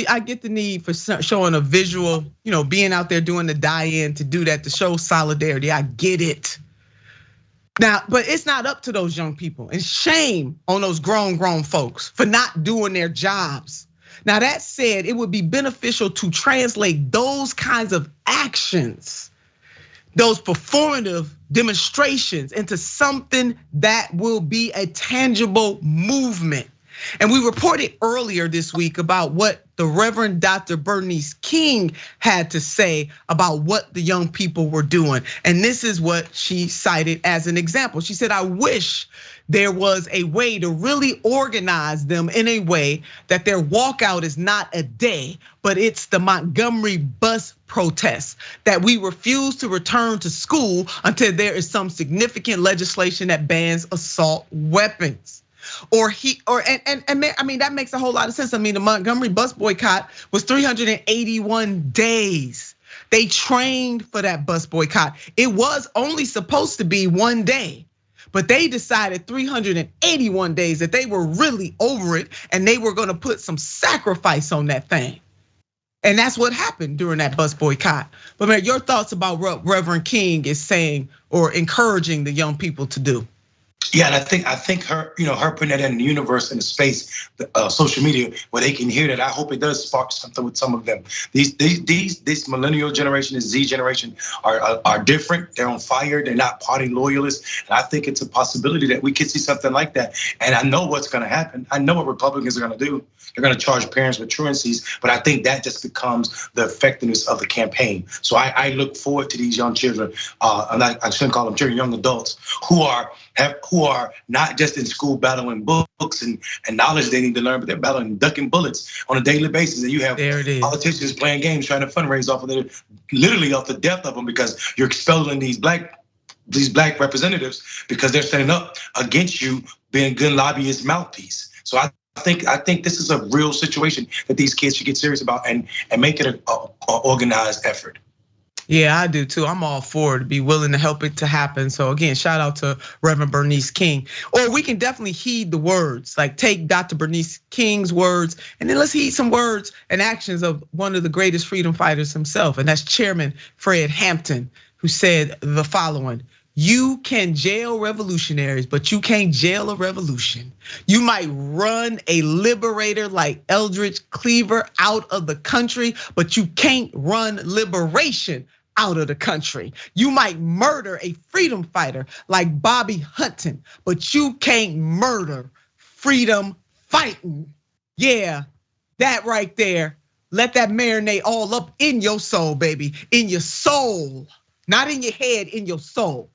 I get the need for showing a visual, being out there doing the die-in to do that, to show solidarity. I get it. Now, but it's not up to those young people, and shame on those grown folks for not doing their jobs. Now, that said, it would be beneficial to translate those kinds of actions, those performative demonstrations, into something that will be a tangible movement. And we reported earlier this week about what the Reverend Dr. Bernice King had to say about what the young people were doing. And this is what she cited as an example. She said, I wish there was a way to really organize them in a way that their walkout is not a day, but it's the Montgomery bus protest, that we refuse to return to school until there is some significant legislation that bans assault weapons. That makes a whole lot of sense. I mean, the Montgomery bus boycott was 381 days. They trained for that bus boycott. It was only supposed to be 1 day, but they decided 381 days that they were really over it, and they were gonna put some sacrifice on that thing. And that's what happened during that bus boycott. But man, your thoughts about what Reverend King is saying or encouraging the young people to do? Yeah, and I think her, her putting that in the universe, in the space, social media, where they can hear that. I hope it does spark something with some of them. This millennial generation, this Z generation, are different. They're on fire. They're not party loyalists. And I think it's a possibility that we could see something like that. And I know what's going to happen. I know what Republicans are going to do. They're going to charge parents with truancies. But I think that just becomes the effectiveness of the campaign. So I look forward to these young children, and I shouldn't call them children, young adults who are not just in school battling books and knowledge they need to learn, but they're battling ducking bullets on a daily basis. And you have politicians playing games, trying to fundraise off of literally off the death of them, because you're expelling these black representatives because they're standing up against you being a good lobbyist mouthpiece. So I think this is a real situation that these kids should get serious about and make it an organized effort. Yeah, I do too. I'm all for it, to be willing to help it to happen. So again, shout out to Reverend Bernice King. Or we can definitely heed the words, like take Dr. Bernice King's words, and then let's heed some words and actions of one of the greatest freedom fighters himself. And that's Chairman Fred Hampton, who said the following: you can jail revolutionaries, but you can't jail a revolution. You might run a liberator like Eldridge Cleaver out of the country, but you can't run liberation out of the country. You might murder a freedom fighter like Bobby Hutton, but you can't murder freedom fighting. Yeah, that right there. Let that marinate all up in your soul, baby. In your soul, not in your head, in your soul.